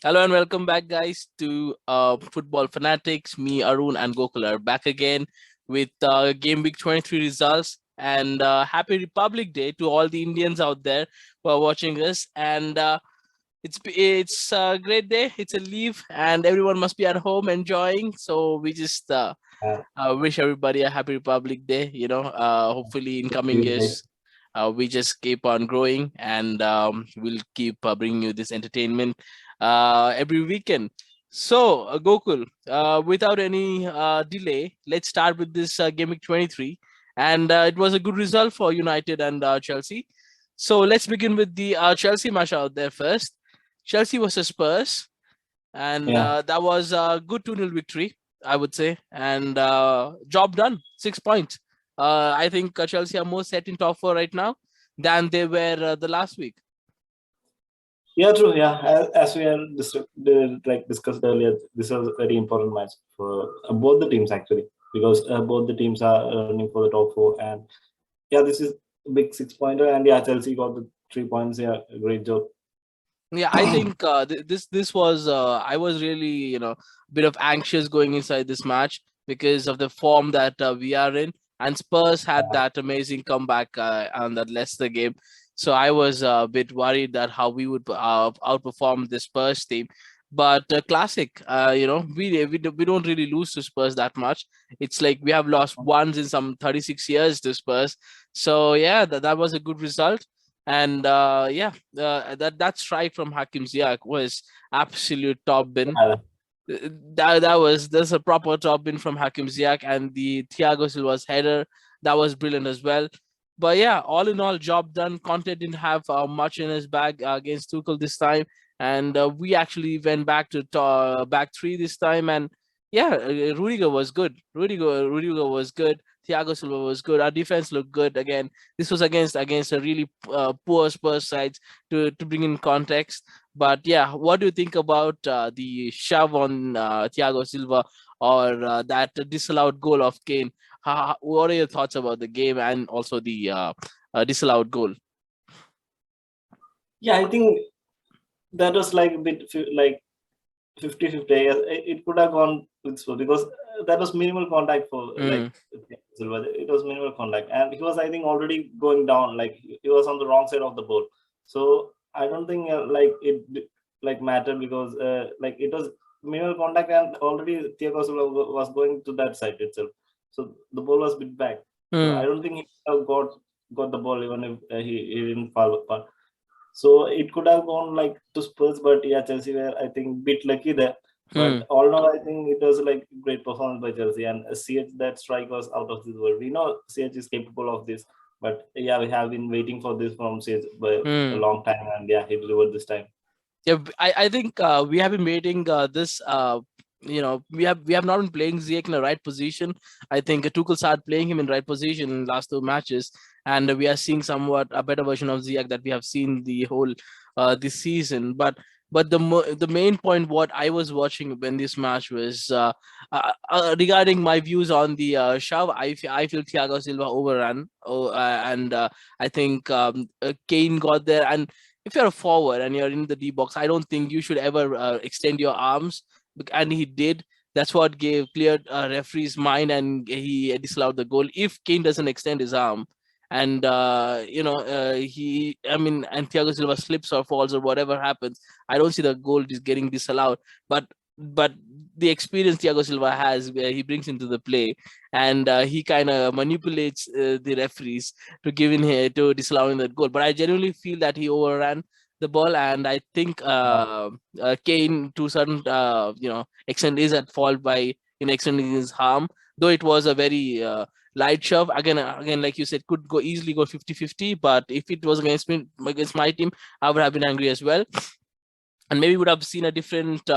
Hello and welcome back, guys, to Football Fanatics. Me, Arun, and Gokul are back again with Game Week 23 results. And happy Republic Day to all the Indians out there who are watching us. And it's a great day. It's a leave, and everyone must be at home enjoying. So we just Uh, wish everybody a happy Republic Day. Hopefully in coming Tuesday. years, we just keep on growing, and we'll keep bringing you this entertainment every weekend. So, Gokul, without any delay, let's start with this Game Week 23. And it was a good result for United and Chelsea. So let's begin with the Chelsea match out there first. Chelsea versus Spurs, and Yeah, that was a good 2-0 victory, I would say. And job done, 6 points. I think Chelsea are more set in top four right now than they were the last week. yeah, true. Yeah, as we are like discussed earlier, this was a very important match for both the teams actually, because both the teams are running for the top four, and yeah, this is a big 6 pointer, and yeah, Chelsea got the 3 points. Yeah, great job. Yeah, I think this was I was really a bit of anxious going inside this match because of the form that we are in, and Spurs had that amazing comeback on that Leicester game. So I was a bit worried that how we would outperform the Spurs team. But classic, we don't really lose to Spurs that much. It's like we have lost once in some 36 years to Spurs. So yeah, that was a good result. And yeah, that strike from Hakim Ziyech was absolute top bin. Yeah, That's a proper top bin from Hakim Ziyech, and the Thiago Silva's header, that was brilliant as well. But yeah, all in all, job done. Conte didn't have much in his bag against Tuchel this time, and we actually went back to back three this time. And yeah, Rudiger was good. Rudiger was good. Thiago Silva was good. Our defense looked good again. This was against a really poor Spurs sides to bring in context. But yeah, what do you think about the shove on Thiago Silva, or that disallowed goal of Kane? What are your thoughts about the game and also the disallowed goal? yeah, I think that was like a bit like 50-50. It could have gone with Spurs because that was minimal contact for like Mm, Silva. It was minimal contact, and he was, I think, already going down. Like he was on the wrong side of the ball, so I don't think like like mattered because like it was minimal contact, and already Thiago Silva was going to that side itself. So the ball was bit back. So I mm, don't think he got the ball even if he didn't fall. So it could have gone like to Spurs, but yeah, Chelsea were, I think, bit lucky there. But mm. all in all, I think it was like great performance by Chelsea, and CH, that strike was out of this world. We know CH is capable of this, but yeah, we have been waiting for this from CH by a Hmm. long time, and yeah, he delivered this time. Yeah, I think we have been waiting this we have not been playing Ziyech in the right position. I think Tuchel started playing him in right position in last two matches, and we are seeing somewhat a better version of Ziyech that we have seen the whole this season. But the main point what I was watching when this match was regarding my views on the shove. I feel Thiago Silva overran. And I think Kane got there. And if you're a forward and you're in the D box, I don't think you should ever extend your arms. And he did. That's what gave cleared referee's mind, and he disallowed the goal. If Kane doesn't extend his arm, and and Thiago Silva slips or falls or whatever happens, I don't see the goal is getting disallowed. But the experience Thiago Silva has, where he brings into the play, and he kind of manipulates the referees to giving here to disallowing that goal. But I genuinely feel that he overran the ball, and I think Kane to certain extent is at fault by extending his harm. Though it was a very light shove. Again, like you said, could go easily go 50-50. But if it was against me, against my team, I would have been angry as well, and maybe would have seen a different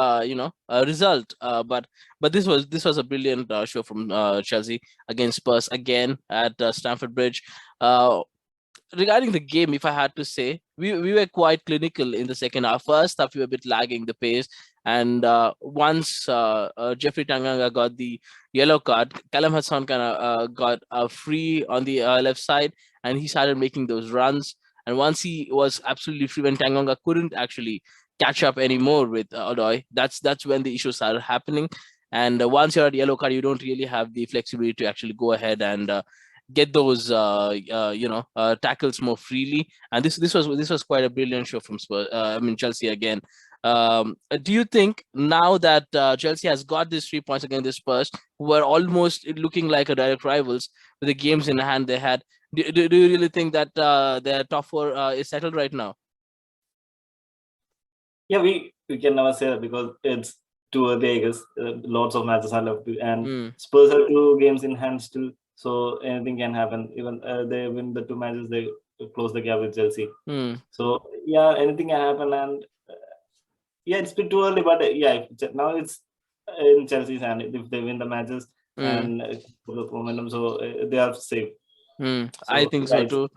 result. But this was a brilliant show from Chelsea against Spurs again at Stamford Bridge. Uh, Regarding the game, if I had to say, we were quite clinical in the second half. First half, we were a bit lagging the pace, and once Jeffrey Tanganga got the yellow card, Callum Hudson kind of got free on the left side, and he started making those runs. And once he was absolutely free, when Tanganga couldn't actually catch up anymore with Odoi. That's when the issues started happening. And once you're at yellow card, you don't really have the flexibility to actually go ahead and get those tackles more freely. And this was quite a brilliant show from Spurs. Chelsea again. Do you think now that Chelsea has got these 3 points against the Spurs, who were almost looking like a direct rivals with the games in hand they had, do you really think that their top four is settled right now? Yeah, we can never say that because it's too early, I guess. Lots of matches are left, and Spurs have 2 games in hand still, so anything can happen. Even they win the 2 matches, they close the gap with Chelsea. So yeah, anything can happen, and yeah, it's been too early, but yeah, now it's in Chelsea's hand. If they win the matches and the momentum, so they are safe. I think so too.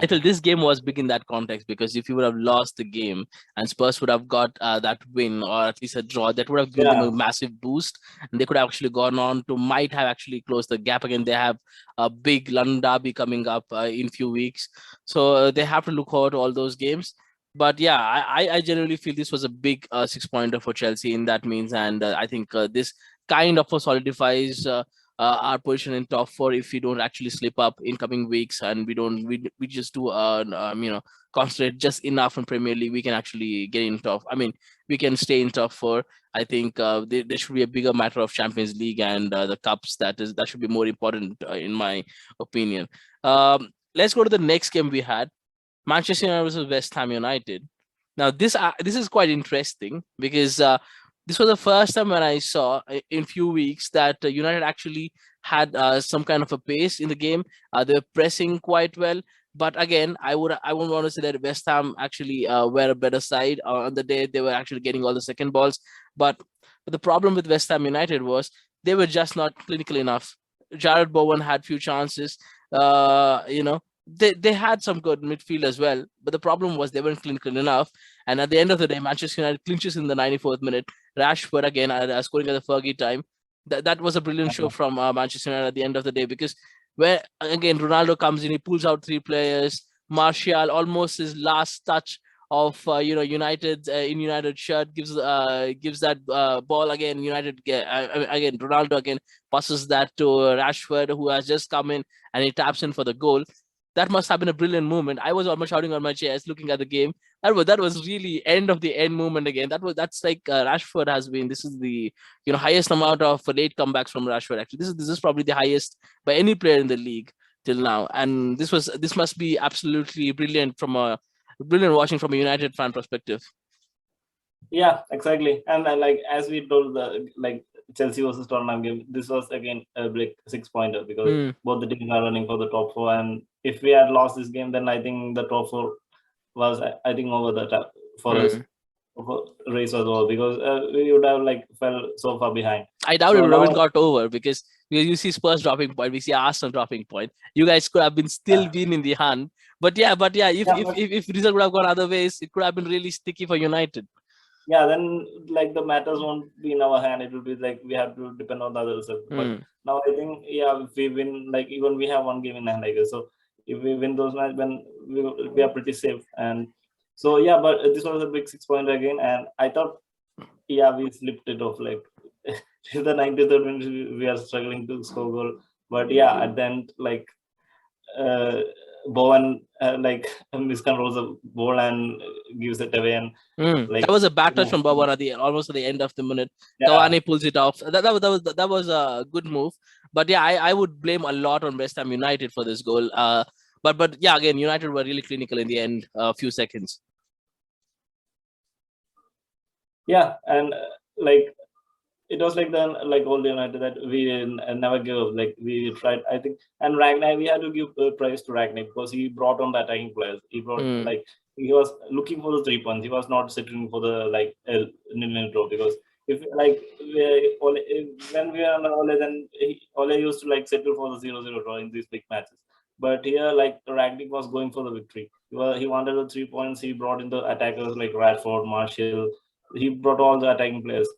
I feel this game was big in that context, because if you would have lost the game and Spurs would have got that win, or at least a draw, that would have given them a massive boost, and they could have actually gone on to might have actually closed the gap again. They have a big London derby coming up in few weeks, so they have to look forward to all those games. But yeah, I generally feel this was a big 6-pointer for Chelsea in that means, and I think this kind of solidifies our position in top four if we don't actually slip up in coming weeks, and we just do concentrate just enough in Premier League, we can actually get in top. We can stay in top four. I think there should be a bigger matter of Champions League and the cups. That should be more important in my opinion. Let's go to the next game we had. Manchester United versus West Ham United. Now this is quite interesting, because this was the first time when I saw in few weeks that United actually had some kind of a pace in the game. They were pressing quite well, but again, I would want to say that West Ham actually were a better side on the day. They were actually getting all the second balls, but the problem with West Ham United was they were just not clinical enough. Jared Bowen had few chances. They had some good midfield as well, but the problem was they weren't clinical enough. And at the end of the day, Manchester United clinches in the 94th minute. Rashford again scoring at the Fergie time. That was a brilliant show from Manchester United at the end of the day, because where again Ronaldo comes in, he pulls out 3 players. Martial, almost his last touch of United in United shirt, gives that ball again. Again Ronaldo again passes that to Rashford, who has just come in, and he taps in for the goal. That must have been a brilliant moment. I was almost shouting on my chest looking at the game. That was really end of the end moment again. That's like Rashford has been. This is the highest amount of late comebacks from Rashford. Actually, this is probably the highest by any player in the league till now. And this must be absolutely brilliant watching from a United fan perspective. Yeah, exactly. And like as we told, Chelsea versus Tottenham game, this was again a big 6-pointer, because both the teams are running for the top 4. And if we had lost this game, then I think the top 4 was over the top for us. Race was over, because we would have fell so far behind. I doubt it would have got over, because you see Spurs dropping point, we see Arsenal dropping point. You guys could have still been in the hunt. But if result would have gone other ways, it could have been really sticky for United. Yeah, then the matters won't be in our hand. It will be we have to depend on the other results. But now I think if we win, even we have 1 game in hand, I guess. So if we win those matches, then we are pretty safe. And so yeah, but this was a big 6-pointer again, and I thought we slipped it off till the 93rd minute. We are struggling to score goal, but at the end Bowen miscontrols the ball and gives it away, and that was a bad touch from Bowen almost at the end of the minute. Cavani pulls it off. That was a good move. But yeah, I would blame a lot on West Ham United for this goal. But yeah, again, United were really clinical in the end, a few seconds. Yeah, and it was Old United that we never give up. We tried, I think, and Ragnar, we had to give praise to Ragnar, because he brought on the attacking players. He brought he was looking for the 3 points. He was not sitting for the nil draw, because if when we are on Ole, then Ole used to settle for the 0-0 draw in these big matches. But here, Ragnick was going for the victory. He wanted the 3 points. He brought in the attackers like Rashford, Martial. He brought all the attacking players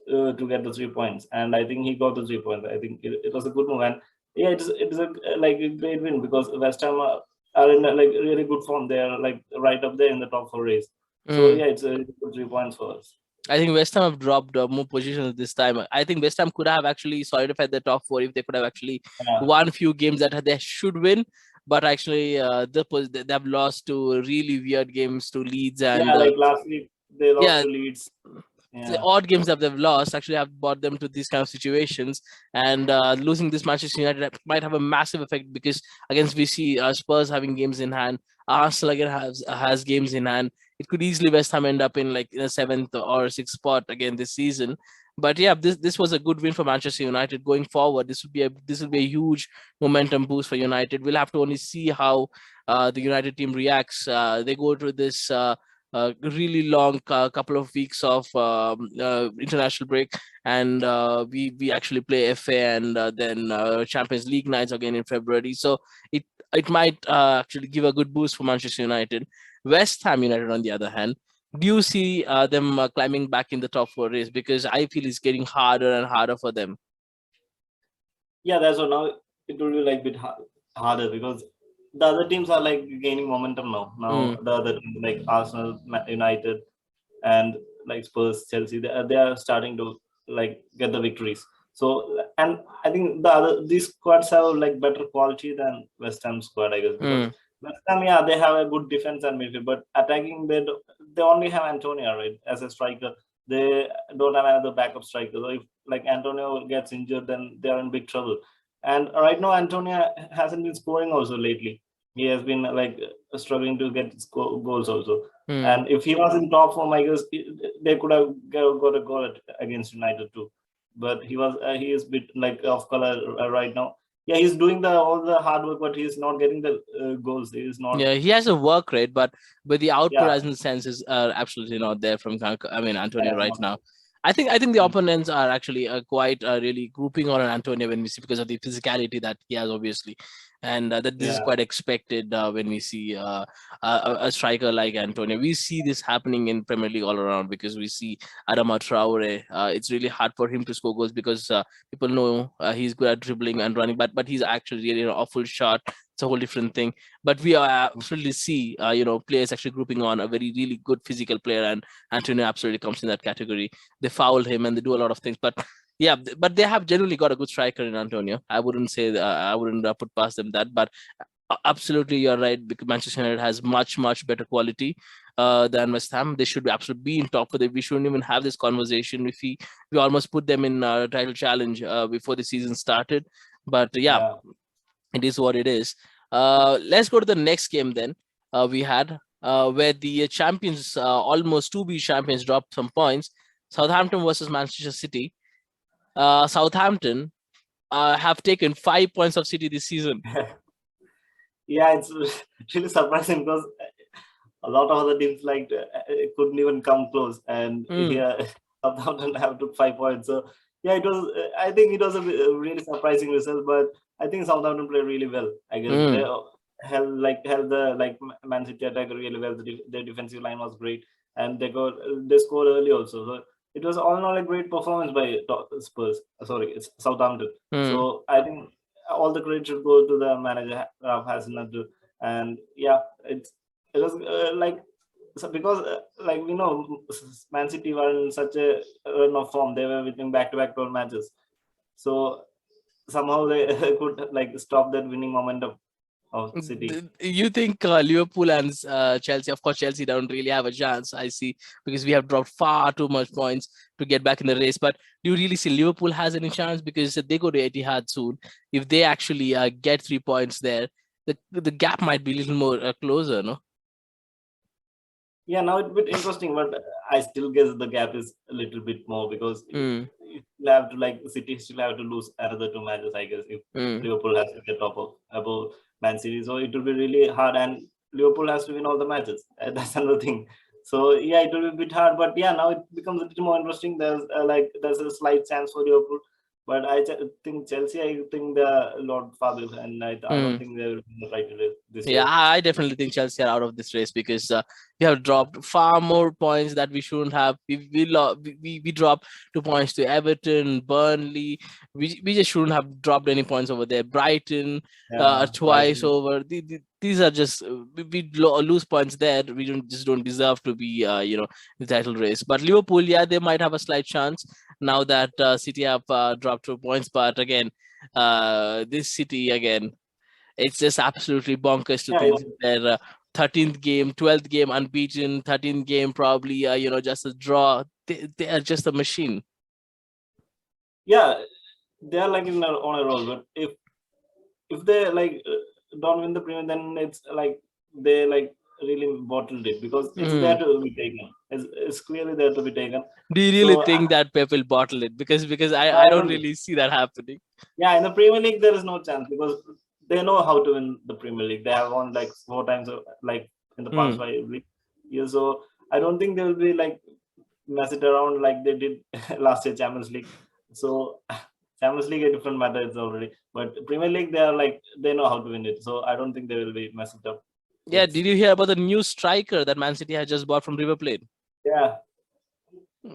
to get the 3 points, and I think he got the 3 points. I think it was a good move, and yeah, it is a a great win, because West Ham are in really good form. They are right up there in the top 4 race. So Mm. yeah, it's a good 3 points for us. I think West Ham have dropped more positions this time. I think West Ham could have actually solidified the top four if they could have actually Yeah, won few games that they should win. But actually, they have lost to really weird games to Leeds yeah. and Like last week they lost yeah, to Leeds. the Yeah, odd games that they've lost actually have brought them to these kind of situations. And losing this Manchester United might have a massive effect because against we see Spurs having games in hand, Arsenal again has games in hand. It could easily West Ham end up in like in a seventh or sixth spot again this season. But yeah, this was a good win for Manchester United going forward. This will be a huge momentum boost for United. We'll have to only see how the United team reacts. They go through this. Really long couple of weeks of international break, and we actually play FA and then Champions League nights again in February. So it might actually give a good boost for Manchester United. West Ham United, on the other hand, do you see them climbing back in the top four race? Because I feel it's getting harder and harder for them. yeah. That's what now it will be like bit harder because the other teams are like gaining momentum now. Mm. Now the other teams like Arsenal, United, and like Spurs, Chelsea, they are starting to like get the victories. So and I think these squads have like better quality than West Ham squad, I guess, because Mm. West Ham, yeah, they have a good defense and midfield, but attacking they only have Antonio, right, as a striker. They don't have another backup striker. So if like Antonio gets injured, then they are in big trouble. And right now, Antonio hasn't been scoring also lately. He has been like struggling to get goals also. Mm. And if he was in top form, I guess they could have got a goal against United too. But he is bit like off color right now. Yeah, he's doing the all the hard work, but he's not getting the goals. He is not. Yeah, he has a work rate, but the output, Yeah, as in the sense, is absolutely not there from Antonio yeah, right not. now. I think the opponents are actually quite really grouping on Antonio when we see because of the physicality that he has, obviously, and that this is Yeah, quite expected when we see a striker like Antonio. We see this happening in Premier League all around because we see Adama Traore. It's really hard for him to score goals because people know he's good at dribbling and running, but he's actually really an awful shot. It's a whole different thing. But we are absolutely see players actually grouping on a very really good physical player, and Antonio absolutely comes in that category. They foul him and they do a lot of things, but yeah, but they have generally got a good striker in Antonio. I wouldn't say I wouldn't put past them that, but absolutely you're right because Manchester United has much better quality than West Ham. They should absolutely be in top for them. We shouldn't even have this conversation if we almost put them in title challenge before the season started. But yeah, yeah, it is what it is. Let's go to the next game then. We had where the champions, almost to be champions, dropped some points. Southampton versus Manchester City. Southampton have taken 5 points of City this season. yeah. It's really surprising because a lot of other teams like couldn't even come close, and Mm. here Southampton have took 5 points. So yeah, it was. I think it was a really surprising result, but I think Southampton played really well. I guess they Mm. held the like Man City attack really well. Their defensive line was great, and they scored early also. So it was all in all a great performance by Spurs. Sorry, it's Southampton. Mm. So I think all the credit should go to the manager Hasenhüttl, and yeah, it was like so because like we know Man City were in such a run of form. They were winning back-to-back 12 matches. So somehow they could like stop that winning momentum of City. You think Liverpool and Chelsea? Of course, Chelsea don't really have a chance. I see because we have dropped far too much points to get back in the race. But do you really see Liverpool has any chance because they go to Etihad soon? If they actually get 3 points there, the gap might be a little more closer, no? Yeah, now it's a bit interesting, but I still guess the gap is a little bit more because Mm. you still have to like City still have to lose another 2 matches, I guess, if Mm. Liverpool has to get top of above Man City. So it will be really hard, and Liverpool has to win all the matches. That's another thing. So yeah, it will be a bit hard, but yeah, now it becomes a little more interesting. There's a slight chance for Liverpool, but think Chelsea. I think they're a lot far behind, and I don't Mm. think they will be in the right race this Yeah, year. I definitely think Chelsea are out of this race because We have dropped far more points that we shouldn't have. We dropped 2 points to Everton, Burnley. We just shouldn't have dropped any points over there. Brighton, Yeah, twice Brighton. over. These are just lose points there. We don't deserve to be the title race. But Liverpool, yeah, they might have a slight chance now that City have dropped 2 points. But again, this City again, it's just absolutely bonkers to Yeah, think their 13th game, 12th game unbeaten, 13th game probably just a draw. They are just a machine. yeah, they are like on a roll. But if they like don't win the Premier, then it's like they like really bottled it because it's there Mm. to be taken. It's clearly there to be taken. Do you really So think that Pep will bottle it? Because I I don't don't. really see that happening. Yeah, in the Premier League there is no chance because they know how to win the Premier League. They have won like 4 times, like in the past Mm. 5 years. So I don't think they will be like mess it around like they did last year Champions League. So Champions League a different matter it's already, but Premier League they are like they know how to win it. So I don't think they will be messing it up. Yeah, It's did you hear about the new striker that Man City has just bought from River Plate? yeah,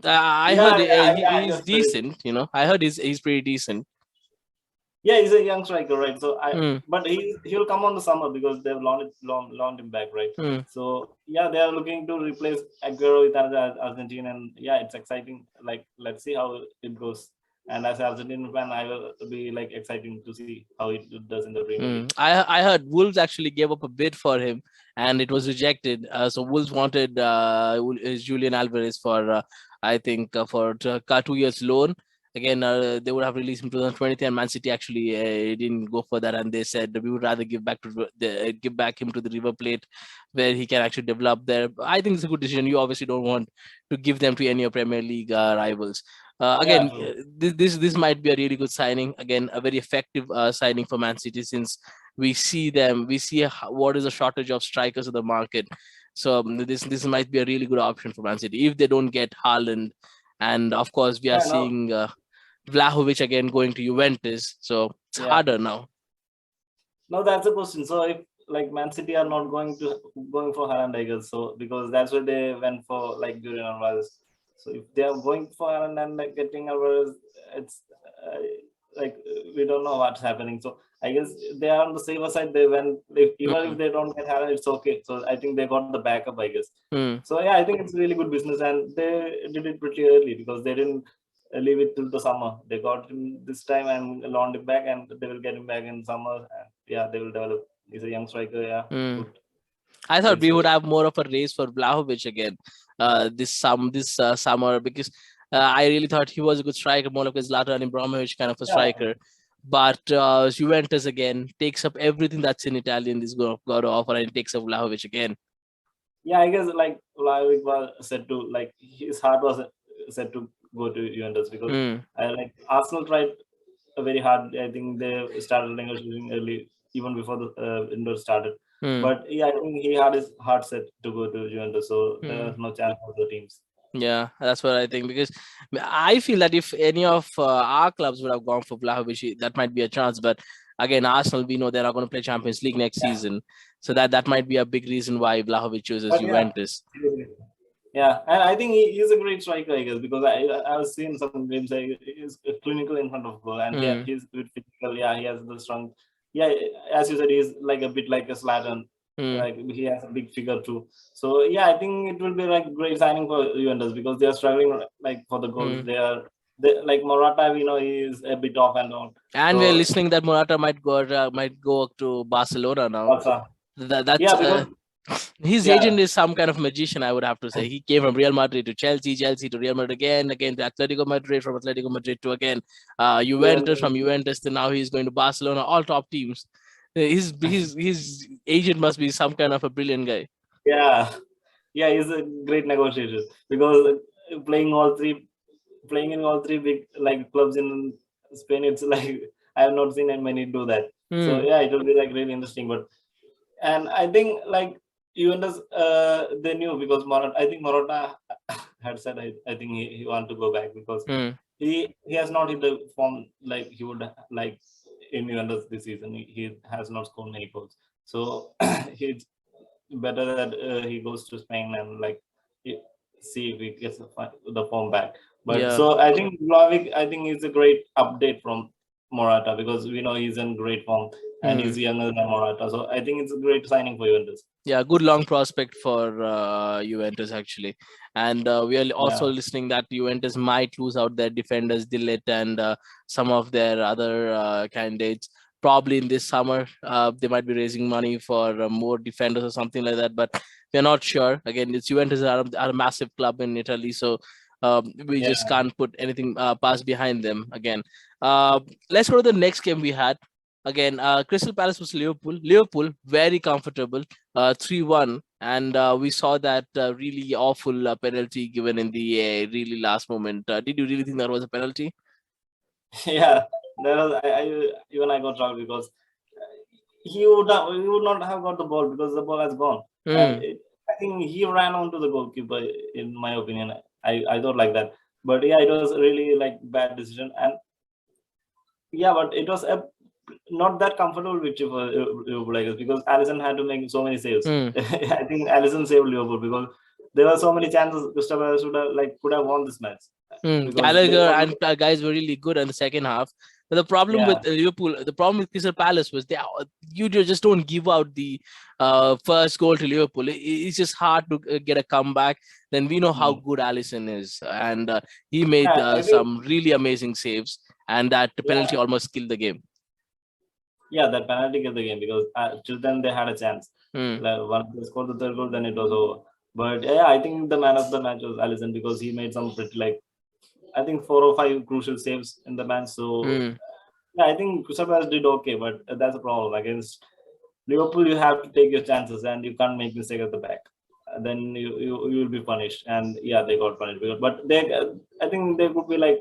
I heard yeah, yeah, yeah. I he's just said it. decent. I heard he's pretty decent. Yeah, he's a young striker, right? So Mm. but he'll come on the summer because they've loaned him back, right? Mm. So yeah, they are looking to replace Aguero with another Argentine, and yeah, it's exciting. Like let's see how it goes. And as an Argentine fan, I will be like exciting to see how it does in the Premier League. I heard Wolves actually gave up a bid for him and it was rejected. So Wolves wanted Julian Alvarez for I think for 2 years loan. Again, they would have released him 2020, and Man City actually didn't go for that, and they said we would rather give back him to the River Plate, where he can actually develop there. I think it's a good decision. You obviously don't want to give them to any of Premier League rivals. Yeah, Again, true. this might be a really good signing. Again, a very effective signing for Man City, since we see what is a shortage of strikers in the market. So this might be a really good option for Man City if they don't get Haaland, and of course we are Yeah, no, seeing Vlahovic again going to Juventus. So it's yeah. harder now. No, that's a question. So if like Man City are not going for Haaland, I guess so because that's what they went for like Julian Alvarez. So if they are going for Haaland and like getting Alvarez, it's like we don't know what's happening. So I guess they are on the safer side. They went even if Mm, they don't get Haaland, it's okay. So I think they got the backup, I guess. mm, So yeah, I think it's really good business, and they did it pretty early because they didn't leave it till the summer. They got him this time and loaned him back, and they will get him back in summer. And yeah, they will develop. He's a young striker. Yeah, mm. good, I thought great we would story. have more of a race for Vlahovic again this summer, because I really thought he was a good striker, more like a Zlatan Ibrahimovic kind of a Yeah, striker. But Juventus again takes up everything that's in Italian is got to offer, and takes up Vlahovic again. yeah. I guess like Vlahovic was said to like his heart was said to go to Juventus because Mm, like Arsenal tried very hard. I think they started negotiating early, even before the window started. mm, But yeah, I think he had his heart set to go to Juventus, so there was mm. no chance for the teams. Yeah, that's what I think, because I feel that if any of our clubs would have gone for Vlahovic, that might be a chance. But again, Arsenal, we know they're not going to play Champions League next Yeah, season, so that might be a big reason why Vlahovic chooses but yeah, Juventus. yeah, and I think he's a great striker, I guess, because I was seeing some games. He's clinical in front of goal, and yeah, Mm, he's good physical. Yeah, he has the strong. Yeah, as you said, he's like a bit like a Zlatan. mm, Like he has a big figure too. So yeah, I think it will be like great signing for Juventus because they are struggling like for the goals. mm. They like Morata. We know he is a bit off and on. And we're So listening that Morata might go to Barcelona now. also, That's yeah, because his yeah, agent is some kind of magician, I would have to say. He came from Real Madrid to Chelsea, Chelsea to Real Madrid again to Atletico Madrid, from Atletico Madrid to again Juventus, from Juventus. Juventus to now he's going to Barcelona, all top teams. His agent must be some kind of a brilliant guy. Yeah, yeah, he's a great negotiator because playing all three, playing in all three big like clubs in Spain, it's like I have not seen many do that. So Hmm. yeah, it will be like really interesting. But and I think like Juventus, they knew because I think Morata had said I think he want to go back because Hmm. he has not hit the form like he would like in Juventus this season. He has not scored many goals, so he better that he goes to Spain and like see if he gets the form back. But Yeah. so I think Vlahovic, I think is a great update from Morata because we know he's in great form and Hmm. he's younger than Morata. So I think it's a great signing for Juventus. Yeah, good long prospect for Juventus actually, and we are also Yeah. listening that Juventus might lose out their defenders Dillet and some of their other candidates. Probably in this summer, they might be raising money for more defenders or something like that, but we're not sure. Again, it's Juventus are a massive club in Italy, so we just Yeah. can't put anything past behind them. Again, uh, let's go to the next game we had. Again, Crystal Palace was Liverpool. Liverpool very comfortable 3-1, and we saw that really awful penalty given in the really last moment. Did you really think that was a penalty? Yeah. That was, even I got shocked because he would not have got the ball because the ball has gone. And Mm. I think he ran onto the goalkeeper, in my opinion. I thought like that. But yeah, it was really like bad decision. And yeah, but it was not that comfortable victory for Liverpool, I guess, because Alisson had to make so many saves. Mm. I think Alisson saved Liverpool because there were so many chances Crystal Palace could have won this match because they Gallagher always and guys were really good in the second half. But the problem with yeah. Liverpool, the problem with Crystal Palace was you just don't give out the first goal to Liverpool. It's just hard to get a comeback. Then we know how Hmm. good Alisson is, and he made Yeah, I think some really amazing saves, and that penalty yeah, almost killed the game. yeah, that penalty killed the game because till then they had a chance. Mm. Like once they scored the third goal, then it was over. But yeah, I think the man of the match was Alisson because he made some pretty like I think 4 or 5 crucial saves in the match. So Mm. yeah, I think Crystal Palace did okay, but that's a problem against Liverpool. You have to take your chances and you can't make mistake at the back. Then you will be punished, and yeah, they got punished. But they, I think they could be like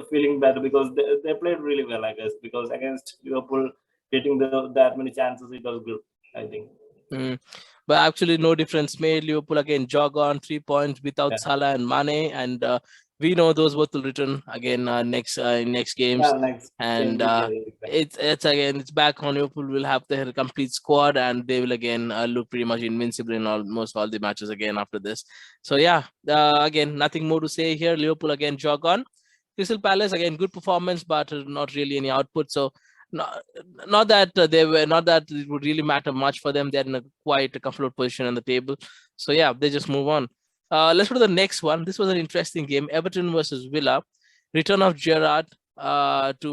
feeling better because they played really well, I guess. Because against Liverpool, getting that many chances, it was good. I think. Mm. But actually, no difference made. Liverpool again jog on 3 points without Yeah, Salah and Mane, and we know those both will return again next in next games. yeah. Next And game week, yeah, exactly. it's again it's back on. Liverpool will have their complete squad, and they will again look pretty much invincible in almost all the matches again after this. So yeah, again nothing more to say here. Liverpool again jog on. Crystal Palace again good performance, but not really any output. So not, not that they were not that it would really matter much for them. They're in a quite a comfortable position on the table. So yeah, they just move on. Let's go to the next one. This was an interesting game. Everton versus Villa. Return of Gerrard to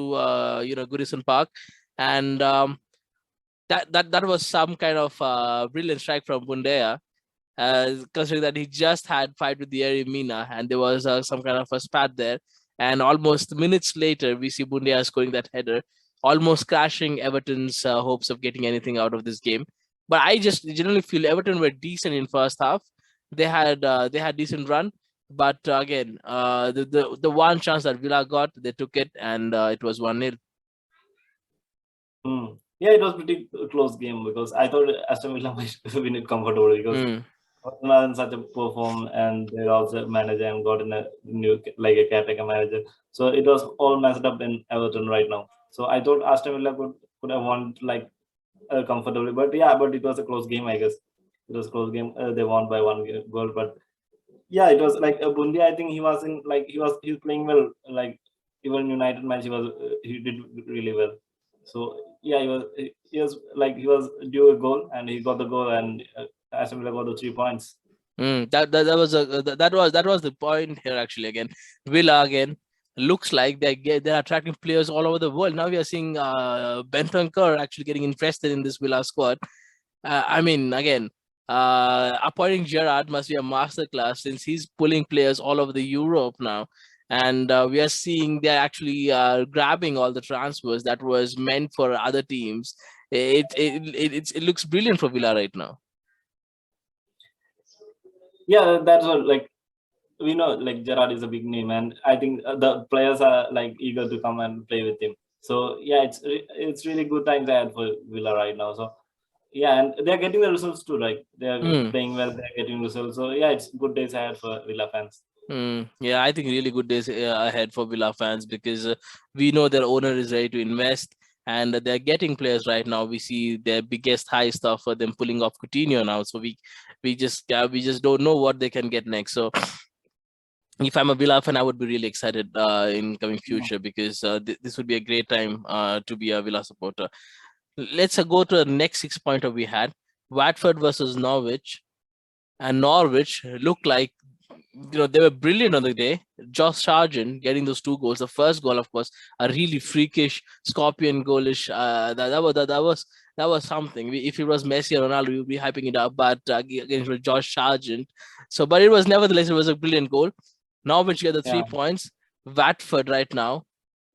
Goodison Park, and that was some kind of brilliant strike from Bundea. Considering that he just had fight with the Eri Mina and there was some kind of a spat there. And almost minutes later, we see Bundia scoring that header, almost crashing Everton's hopes of getting anything out of this game. But I just generally feel Everton were decent in first half. They had decent run, but again, the one chance that Villa got, they took it, and it was 1-0. Yeah, it was pretty close game because I thought Aston Villa might win it comfortably because Mm, Tottenham in such a poor form and they're also manager and got in a new like a caretaker manager. So it was all messed up in Everton right now. So I thought Aston Villa could have won like comfortably, but yeah, but it was a close game. I guess it was a close game. They won by one goal, but yeah, it was like Bundy. I think he was in like he was playing well. Like even United match, he did really well. So yeah, he was due a goal and he got the goal and Aston Villa got the 3 points. that was the point here actually. Again, Villa again looks like they're attracting players all over the world. Now we are seeing Bentancur actually getting interested in this Villa squad. I mean, again, appointing Gerrard must be a masterclass since he's pulling players all over the Europe now, and we are seeing they're actually grabbing all the transfers that was meant for other teams. It looks brilliant for Villa right now. Yeah, that's what like we know like Gerrard is a big name and I think the players are like eager to come and play with him. So yeah, it's really good times ahead for Villa right now. So yeah, and they're getting the results too. Like they're Hmm. playing well, they're getting results. So yeah, it's good days ahead for Villa fans. Yeah, I think really good days ahead for Villa fans because we know their owner is ready to invest and they're getting players right now. We see their biggest high stuff for them pulling off Coutinho now. So we just don't know what they can get next. So if I'm a Villa fan, I would be really excited in coming future, because this would be a great time to be a Villa supporter. Let's go to the next 6-pointer we had: Watford versus Norwich. And Norwich looked like, they were brilliant on the day. Josh Sargent getting those 2 goals. The first goal, of course, a really freakish scorpion goalish. That was something. If it was Messi or Ronaldo, we would be hyping it up. But again, it was Josh Sargent. But it was, nevertheless, it was a brilliant goal. Norwich get the 3 points. Watford right now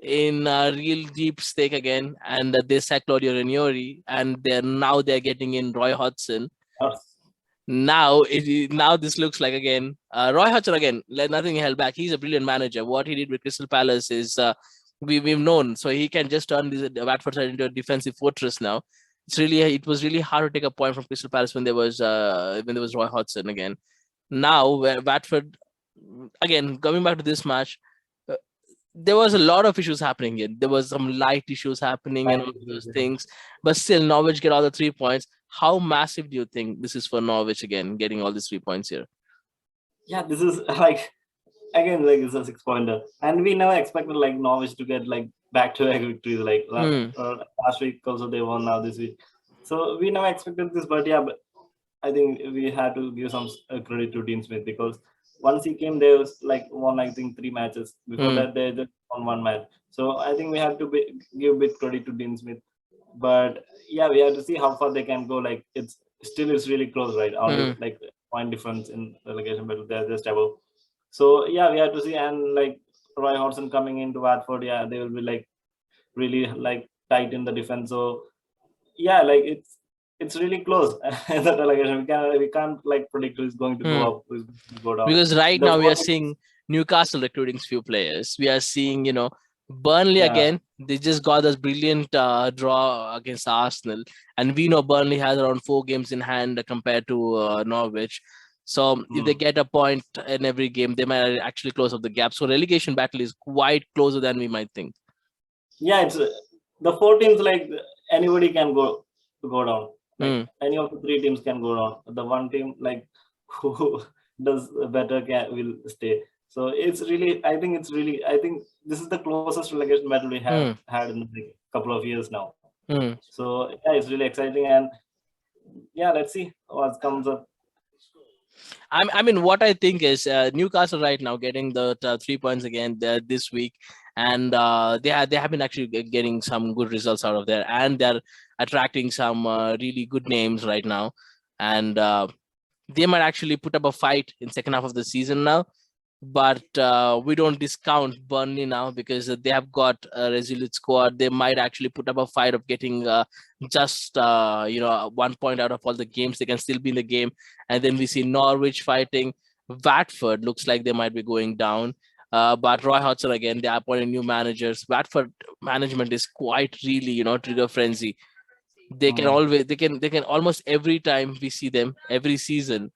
in a real deep stake again, and they sack Claudio Ranieri, and they're getting in Roy Hodgson. Now this looks like, again, Roy Hodgson again, let nothing held back. He's a brilliant manager. What he did with Crystal Palace is we've known. So he can just turn this Watford side into a defensive fortress now. It was really hard to take a point from Crystal Palace when there was Roy Hodgson again. Now Watford, again, coming back to this match, there was a lot of issues happening here. There was some light issues happening and all those things, but still Norwich get all the 3 points. How massive do you think this is for Norwich, again, getting all these 3 points here? Yeah, this is like, again, like, it's a 6-pointer, and we never expected like Norwich to get like back-to-back victories. Like last week also they won, now this week. So we never expected this, but I think we had to give some credit to Dean Smith, because once he came, there was like won, I think, 3 matches. Before that, they just won 1 match. So I think we have to give a bit credit to Dean Smith. But yeah, we have to see how far they can go. Like, it's really close, right? Only like point difference in relegation battle. They're just above. So yeah, we have to see. And like Roy Hodgson coming into Watford, yeah, they will be like really like tight in the defense. So yeah, like it's really close. The relegation, we can't like predict who's going to go up, who's going to go down. Because right now we are seeing Newcastle recruiting few players. We are seeing, Burnley again. They just got this brilliant draw against Arsenal, and we know Burnley has around 4 games in hand compared to Norwich. So if they get a point in every game, they might actually close up the gap. So relegation battle is quite closer than we might think. Yeah, it's the 4 teams, like anybody can go down. Like any of the 3 teams can go down. The one team like who does better will stay. So it's really, I think this is the closest relegation battle we have had in a couple of years now. So yeah, it's really exciting, and yeah, let's see what comes up. I mean, what I think is Newcastle right now getting the 3 points again this week, and they have been actually getting some good results out of there, and they're attracting some really good names right now, and they might actually put up a fight in second half of the season now. But we don't discount Burnley now, because they have got a resolute squad. They might actually put up a fight of getting just 1 point out of all the games. They can still be in the game. And then we see Norwich fighting. Watford looks like they might be going down. But Roy Hodgson again, they are appointing new managers. Watford management is quite really, trigger frenzy. They can almost every time we see them, every season,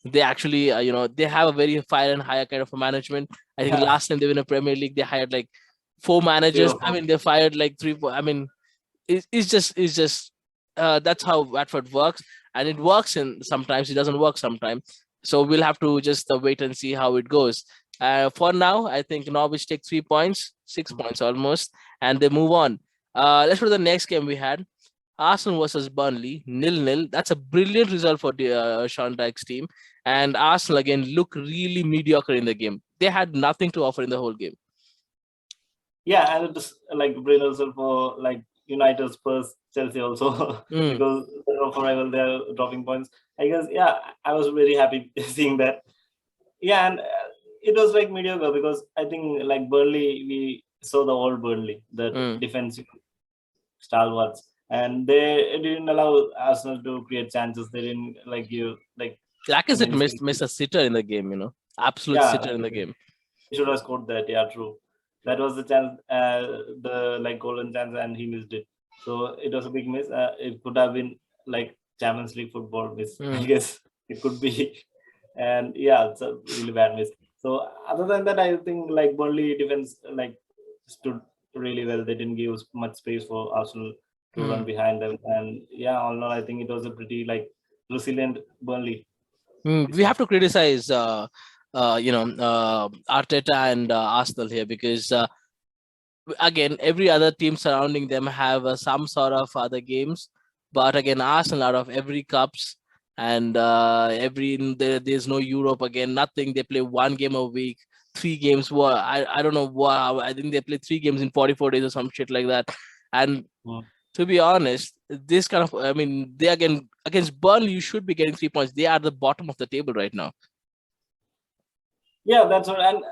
they actually they have a very fire and hire kind of a management. I think last time they were in a Premier League, they hired like 4 managers. I mean, they fired like 3. I mean, it's just that's how Watford works, and it works, and sometimes it doesn't work sometimes. So we'll have to just wait and see how it goes. For now, I think Norwich take 3 points, 6 points almost, and they move on. Let's go to the next game we had. Arsenal versus Burnley, 0-0. That's a brilliant result for the Sean Dyche's team. And Arsenal again look really mediocre in the game. They had nothing to offer in the whole game. Yeah, and it's like brilliant result for like United, Spurs, Chelsea also, because forever they're dropping points. I guess, yeah, I was very happy seeing that. Yeah, and it was like mediocre, because I think like Burnley, we saw the old Burnley, the defensive stalwarts, and they didn't allow Arsenal to create chances. They didn't like give like. Lacazette missed a sitter in the game, absolute sitter in the game. He should have scored that. Yeah, true. That was the chance, the like golden chance, and he missed it. So it was a big miss. It could have been like Champions League football miss. I guess it could be, and yeah, it's a really bad miss. So other than that, I think like Burnley defense like stood really well. They didn't give much space for Arsenal to run Mm. behind them. And yeah, all in all, I think it was a pretty resilient Burnley. We have to criticize, Arteta and Arsenal here because again, every other team surrounding them have some sort of other games, but again, Arsenal out of every cups and there's no Europe again, nothing. They play one game a week, 3 games. What I don't know what I think they play 3 games in 44 days or some shit like that. And to be honest, this kind of they again against Burnley, you should be getting 3 points. They are the bottom of the table right now. Yeah, that's right. And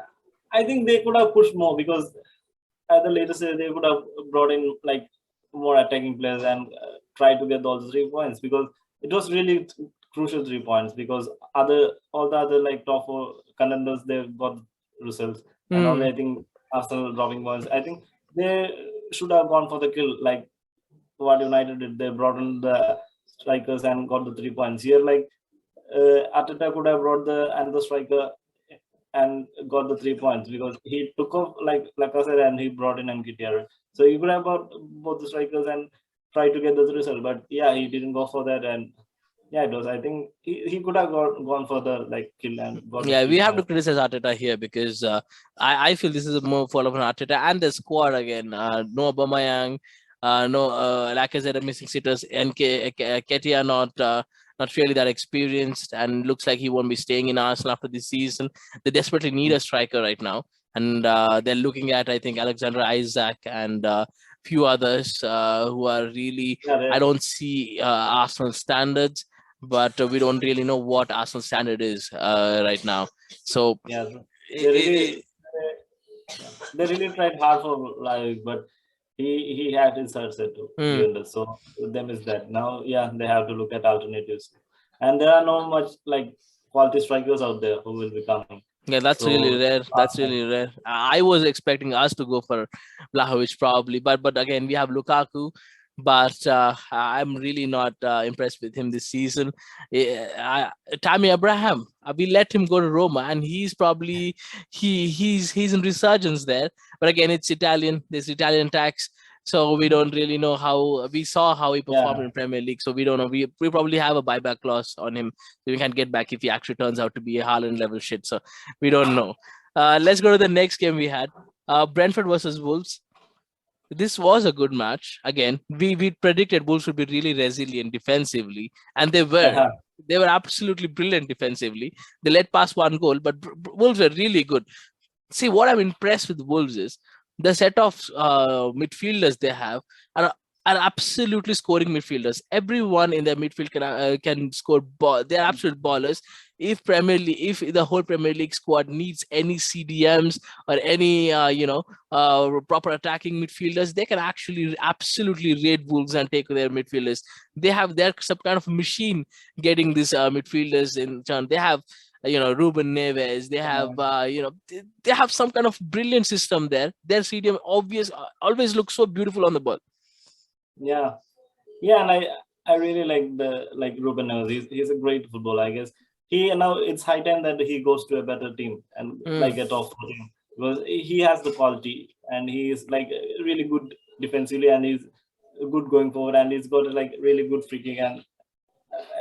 I think they could have pushed more because at the later stage they could have brought in more attacking players and try to get those 3 points, because it was really crucial 3 points, because all the other top four contenders, they've got results, and only I think Arsenal dropping points. I think they should have gone for the kill, like what United did. They brought in the strikers and got the 3 points. Here, Arteta could have brought the another striker and got the 3 points, because he took off like I said, and he brought in MKTR. So he could have brought both the strikers and tried to get the result. But yeah, he didn't go for that. And yeah, it was. I think he could have gone for the kill and got the Yeah, we have to 3 points. criticize Arteta here because I feel this is a more fault of an Arteta and the squad again. No Aubameyang, no Lacazette are missing sitters, and Ketia not really that experienced, and looks like he won't be staying in Arsenal after this season. They desperately need a striker right now, and they're looking at, I think, Alexander Isaac and few others who are really. Yeah, I don't see Arsenal standards, but we don't really know what Arsenal standard is right now. So yeah, they really tried hard for but he had his heart set to given us. So with them is that now, yeah, they have to look at alternatives, and there are no much quality strikers out there who will be coming. Yeah, that's really rare. That's really rare. I was expecting us to go for Vlahovic probably, but again we have Lukaku. But I'm really not impressed with him this season. Tammy Abraham, we let him go to Roma, and he's probably he's in resurgence there. But again, it's Italian. There's Italian tax, so we don't really know how. We saw how he performed in Premier League, so we don't know. We probably have a buyback clause on him, so we can't get back if he actually turns out to be a Haaland level shit. So we don't know. Let's go to the next game we had. Brentford versus Wolves. This was a good match. Again, we predicted Wolves would be really resilient defensively, and they were. They were absolutely brilliant defensively. They let pass one goal, but Wolves were really good. See, what I'm impressed with Wolves is the set of midfielders they have are absolutely scoring midfielders. Everyone in their midfield can score ball. They're absolute ballers. If the whole Premier League squad needs any CDMs or any proper attacking midfielders, they can actually absolutely raid Wolves and take their midfielders. They're some kind of machine getting these midfielders in turn. They have Ruben Neves. They have they have some kind of brilliant system there. Their CDM always looks so beautiful on the ball. Yeah, and I really like Ruben Neves. He's a great footballer, I guess. Now it's high time that he goes to a better team and a top team, because he has the quality and he is really good defensively, and he's good going forward, and he's got a really good free kick, and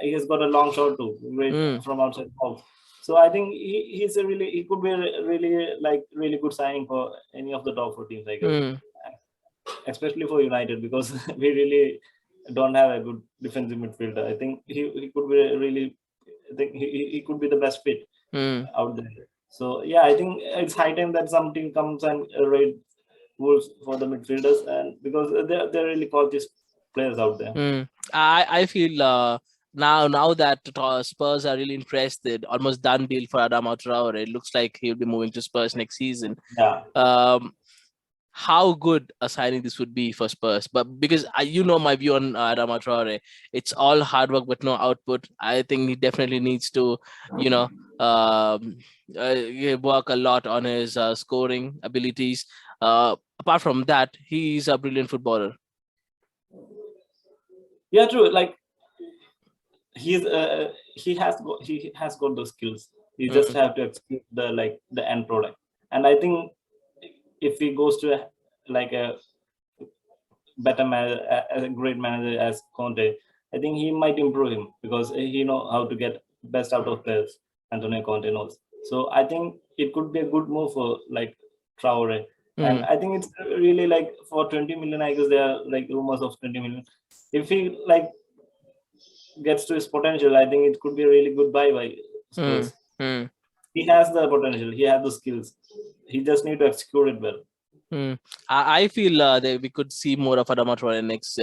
he has got a long shot too, great from outside box. So I think he could be a really good signing for any of the top four teams, I guess. Especially for United, because we really don't have a good defensive midfielder. I think he could be I think he could be the best fit out there. So yeah, I think it's high time that some team comes and raid Wolves for the midfielders, and because they're really quality players out there. I feel now that Spurs are really interested, almost done deal for Adama Traore. It looks like he'll be moving to Spurs next season. Yeah. How good a signing this would be for Spurs, but because my view on Adama Traore, it's all hard work but no output. I think he definitely needs to, work a lot on his scoring abilities. Apart from that, he's a brilliant footballer. Yeah, true. He has got those skills. He just have to execute the end product. And I think if he goes to like a better manager, a great manager as Conte, I think he might improve him because he know how to get best out of players. Antonio Conte knows. So I think it could be a good move for like Traore. And I think it's really like for 20 million, I guess there are like rumors of 20 million. If he like gets to his potential, I think it could be a really good buy by Mm, Spurs. mm, He has the potential, he has the skills. He just need to execute it well. mm. I feel that we could see more of Adama Traore next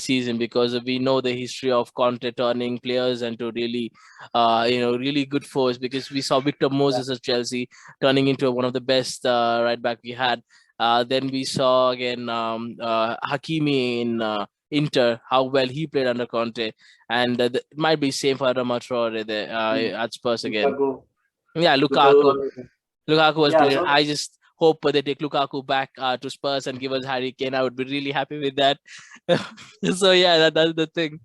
season, because we know the history of Conte turning players into really, really good force. Because we saw Victor Yeah. Moses at Chelsea turning into one of the best right back we had. Then we saw again Hakimi in Inter, how well he played under Conte, and it might be same for Adama Traore there Mm. at Spurs again. Lukaku, Yeah, Lukaku. Lukaku. Lukaku was Yeah, brilliant. so I just hope they take Lukaku back to Spurs and give us Harry Kane. I would be really happy with that. So yeah, that's the thing.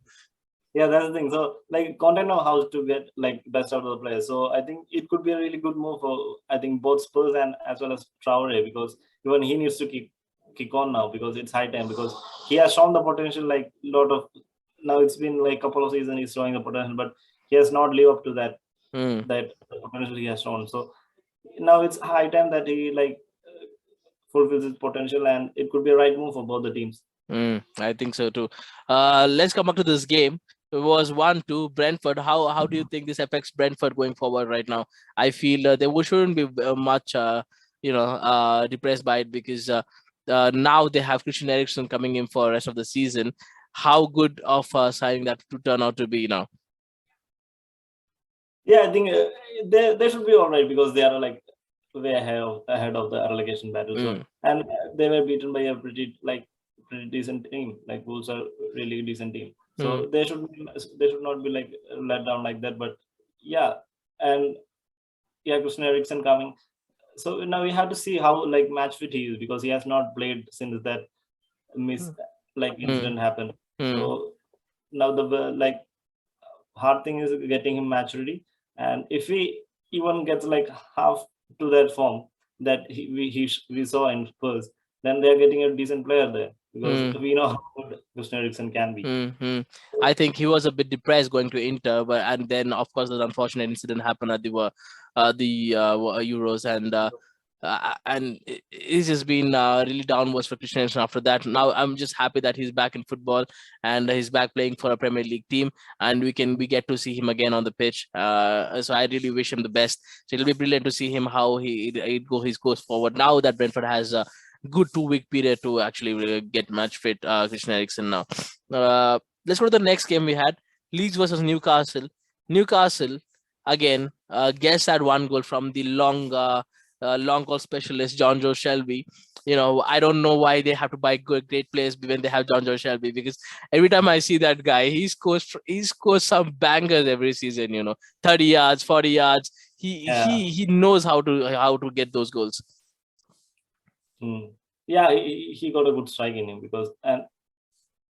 yeah, that's the thing. So like Conte know how to get like best out of the players. So I think it could be a really good move for I think both Spurs and as well as Traore, because even he needs to kick on now because it's high time, because he has shown the potential like lot of now it's been like a couple of seasons he's showing the potential, but he has not lived up to Mm, that potential he has shown. So now it's high time that he like fulfills his potential, and it could be a right move for both the teams. I think so too. Let's come back to this game. It was 1-2 Brentford. How do you think this affects Brentford going forward right now? I feel shouldn't be much depressed by it, because now they have Christian Eriksen coming in for the rest of the season. How good of a signing that to turn out to be now? Yeah, I think they should be all right because they are like way ahead of the relegation battle. So Mm, and they were beaten by a pretty decent team. Like Wolves are really decent team. mm, So they should not be like let down like that. But yeah, and yeah, Christian Eriksen coming. So now we have to see how like match fit he is, because he has not played since that miss like mm, incident happened. mm. So now the like hard thing is getting him match ready. And if he even gets like half to that form that we saw in Spurs, then they're getting a decent player there, because Mm. we know how good Christian Eriksen can be. Mm-hmm. I think he was a bit depressed going to Inter, but and then of course the unfortunate incident happened at the Euros, and it's just been really downwards for Christian Eriksen after that. Now I'm just happy that he's back in football and he's back playing for a Premier League team, and we get to see him again on the pitch. So I really wish him the best. So it'll be brilliant to see him how he goes forward now that Brentford has good 2 week period to actually get match fit Christian Eriksen now. Let's go to the next game we had. Leeds versus Newcastle. Newcastle again gets that one goal from the long goal specialist John Joe Shelby. I don't know why they have to buy great players when they have John Joe Shelby, because every time I see that guy, he scores some bangers every season. 30 yards, 40 yards. He Yeah. he he knows how to get those goals. Hmm. Yeah, he got a good strike in him, because and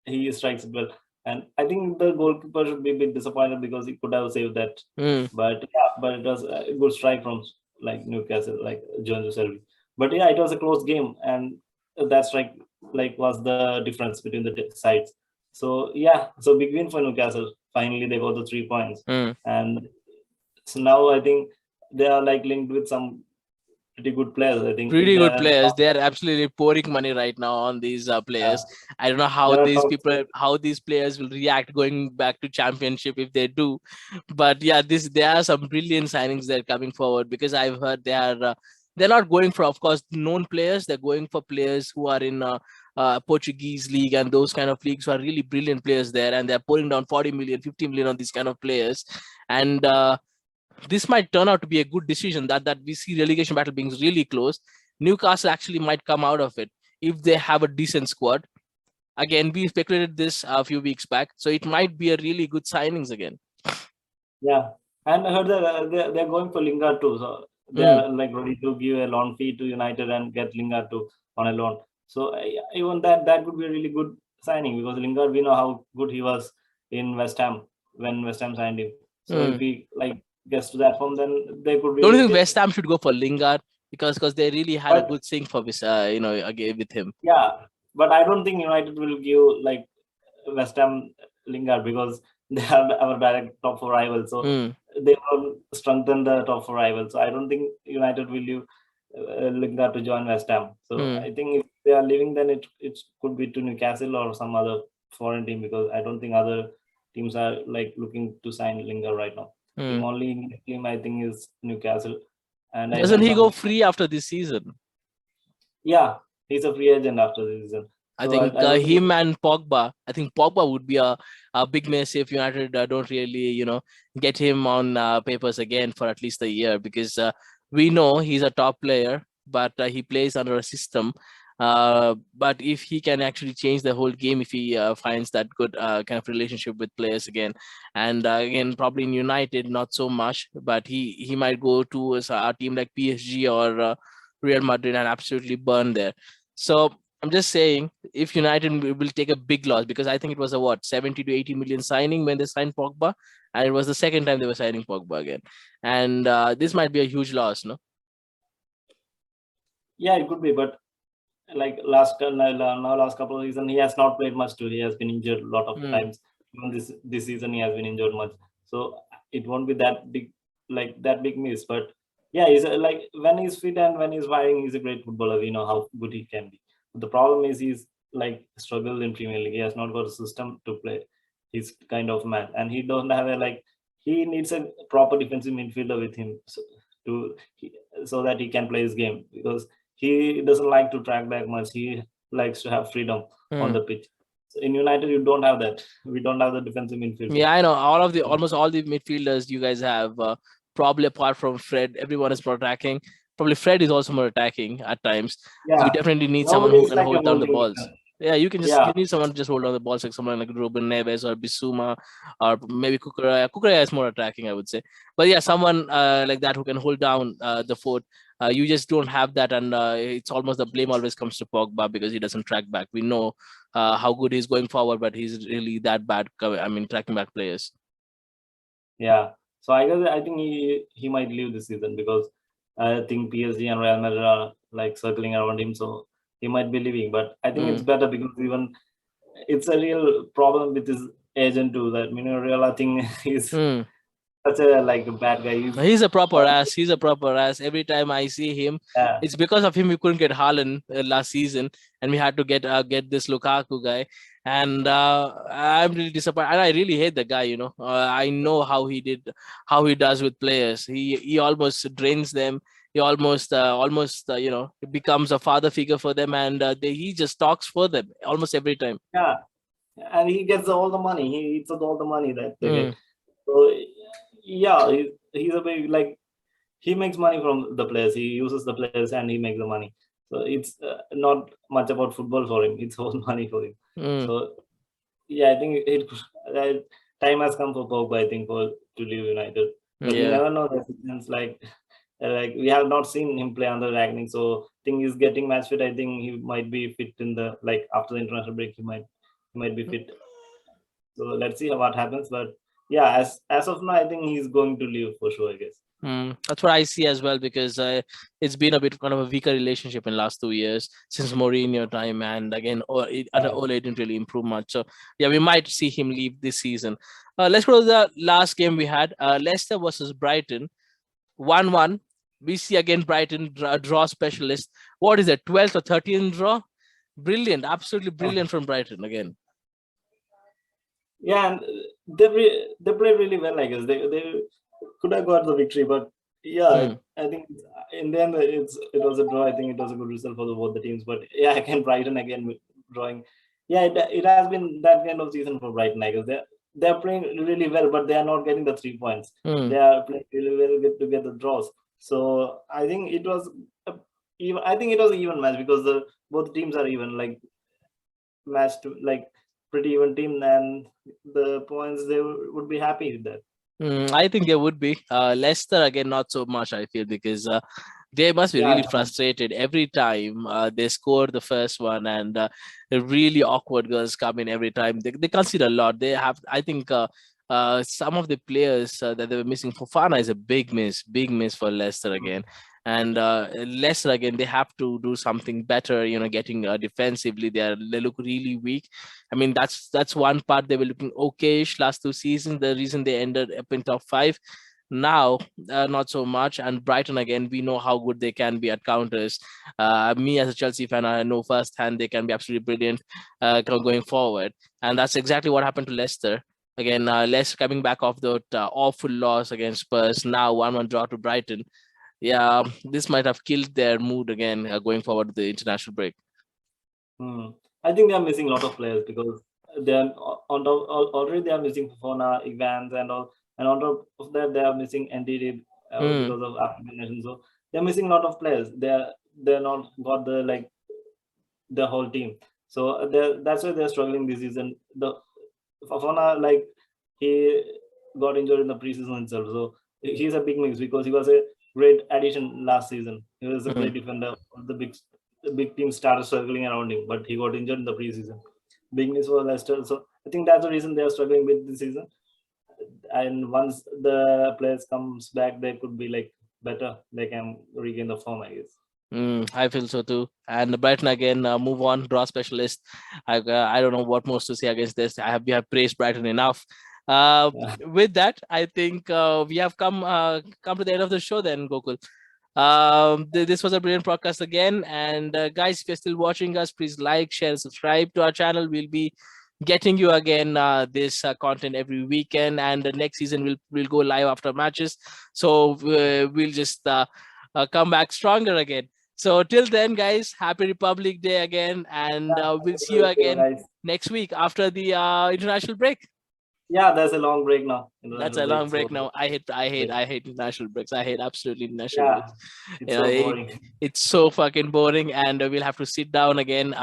he strikes it well. And I think the goalkeeper should be a bit disappointed because he could have saved that. Mm, But yeah, but it was a good strike from like Newcastle, like Jones Selby. But yeah, it was a close game, and that strike like was the difference between the sides. So yeah, so big win for Newcastle. Finally, they got the 3 points, mm. and so now I think they are like linked with some pretty good players. I think Pretty they good are players. top, They are absolutely pouring money right now on these yeah, players. I don't know they are top. how these players will react going back to championship if they do. But yeah, there are some brilliant signings that are coming forward, because I've heard they're not going for, of course, known players. They're going for players who are in Portuguese league and those kind of leagues, who are really brilliant players there, and they're pouring down 40 million, 50 million on these kind of players. And this might turn out to be a good decision, that we see relegation battle being really close. Newcastle actually might come out of it if they have a decent squad. Again, we speculated this a few weeks back, so it might be a really good signings again. Yeah, and I heard that they're going for Lingard too. So they Mm, are like ready to give a loan fee to United and get Lingard too on a loan. So even that would be a really good signing, because Lingard, we know how good he was in West Ham when West Ham signed him. So if mm. he like gets to that form, then they could Don't you really think West Ham should go for Lingard? because they really had a But good sync for this, again with him. yeah, but I don't think United will give like West Ham Lingard because they are our direct top four rivals. So Mm, they will strengthen the top four rivals. So I don't think United will leave Lingard to join West Ham. So mm, I think if they are leaving, then it could be to Newcastle or some other foreign team, because I don't think other teams are like looking to sign Lingard right now. I think mm. only English team I think is Newcastle, and I Doesn't heard he go something. free after this season? Yeah, he's a free agent after the season. I So think I don't think. him and Pogba. I think Pogba would be a big miss if United don't really, get him on papers again for at least a year, because we know he's a top player, but he plays under a system. But if he can actually change the whole game, if he finds that good kind of relationship with players again, and again probably in United not so much, but he might go to a team like PSG or Real Madrid and absolutely burn there. So I'm just saying, if United will take a big loss, because I think it was a 70 to 80 million signing when they signed Pogba, and it was the second time they were signing Pogba again, and this might be a huge loss, no? Yeah, it could be, but like last couple of seasons, he has not played much too. He has been injured a lot of Mm, times. Even this season, he has been injured much. So it won't be that big, like that big miss. But yeah, he's like when he's fit and when he's firing, he's a great footballer. We know how good he can be. But the problem is he's like struggled in Premier League. He has not got a system to play. He's kind of man, and he don't have a like. He needs a proper defensive midfielder with him, to so that he can play his game, because he doesn't like to track back much. He likes to have freedom on mm. the pitch. So in United, you don't have that. We don't have the defensive midfielder. Yeah, I know almost all the midfielders you guys have, probably apart from Fred, everyone is more attacking. Probably Fred is also more attacking at times. So you Yeah, definitely need someone nobody who is can like a hold down the holding balls. defense. Yeah, you Yeah, need someone to just hold down the balls, like someone like Ruben Neves or Bissouma, or maybe Kukurea. Kukurea is more attacking, I would say. But yeah, someone like that who can hold down the fort. You just don't have that, and it's almost the blame always comes to Pogba because he doesn't track back. We know how good he's going forward, but he's really that bad. I mean, tracking back players. yeah. So I think he might leave this season, because I think PSG and Real Madrid are like circling around him. So he might be leaving. But I think it's Mm. better, because even it's a real problem with his agent too. That Real, I think he's Mm. such a like a bad guy. He's He's a proper ass. He's a proper ass. Every time I see him, yeah, it's because of him we couldn't get Haaland last season, and we had to get this Lukaku guy. And I'm really disappointed. And I really hate the guy. I know how he does with players. He almost drains them. He almost becomes a father figure for them, and he just talks for them almost every time. yeah. And he gets all the money. He eats up all the money that they get. Mm, So yeah, he's a big like he makes money from the players. He uses the players and he makes the money. So it's not much about football for him. It's all money for him. mm, So yeah, I think time has come for Pogba. I think for to leave United, but you yeah. never know the seasons. Like we have not seen him play under Ragnick. So I think he's getting match fit. I think he might be fit in the like after the international break. He might be fit. So let's see what happens. But yeah, as of now, I think he's going to leave for sure, I guess. That's what I see as well, because it's been a bit kind of a weaker relationship in last 2 years since Mourinho time, and again, under Yeah. Ole didn't really improve much. So yeah, we might see him leave this season. Let's go to the last game we had. Leicester versus Brighton, 1-1. We see again Brighton draw specialist. What is it, 12th or 13th draw? Brilliant, absolutely brilliant from Brighton again. Yeah, and they played really well. I guess they could have got the victory, but yeah, Mm. I think in the end it was a draw. I think it was a good result for both the teams. But yeah, I can Brighton again with drawing. Yeah, it has been that kind of season for Brighton. I guess they're playing really well, but they are not getting the 3 points. Mm. They are playing really well to get the draws. So I think it was even. I think it was an even match, because both teams are even like matched like pretty even team, and the points they would be happy with that. I think they would be. Leicester again, not so much. I feel, because they must be Yeah, really frustrated every time they score the first one, and the really awkward girls come in every time. They concede a lot. They have, I think, some of the players that they were missing. Fofana is a big miss for Leicester again. And Leicester again, they have to do something better. Getting defensively, they look really weak. I mean, that's one part. They were looking okayish last 2 seasons. The reason they ended up in top five. Now, not so much. And Brighton again, we know how good they can be at counters. Me as a Chelsea fan, I know firsthand they can be absolutely brilliant going forward. And that's exactly what happened to Leicester. Again, Leicester coming back off that awful loss against Spurs. Now 1-1 draw to Brighton. Yeah, this might have killed their mood again going forward to the international break. I think they are missing a lot of players because they are already they are missing Fofana, Evans, and all, and on top of that they are missing NDD because of African. So they're missing a lot of players. They're not got the whole team. So that's why they're struggling this season. The Fofana, he got injured in the preseason itself, so he's a big mix because he was a great addition last season. He was a great defender. The big team started circling around him, but he got injured in the preseason. Big news for Leicester. So I think that's the reason they are struggling with this season. And once the players comes back, they could be better. They can regain the form, I guess. I feel so too. And Brighton again, move on, draw specialist. I don't know what more to say against this. We have praised Brighton enough. With that, I think we have come to the end of the show then, Gokul. This was a brilliant podcast again. And guys, if you're still watching us, please like, share, subscribe to our channel. We'll be getting you again this content every weekend, and the next season we'll go live after matches. So we'll just come back stronger again. So till then, guys, happy Republic Day again, and we'll see you again next week after the international break. Yeah, there's a long break now. That's a long break now. I hate international breaks. I hate absolutely international breaks. It's so boring. It's so fucking boring, and we'll have to sit down again,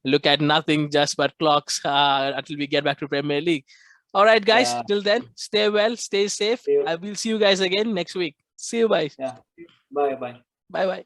look at nothing just but clocks until we get back to Premier League. All right, guys. Till then, stay well, stay safe. I will see you guys again next week. See you, guys. Yeah. Bye. Bye.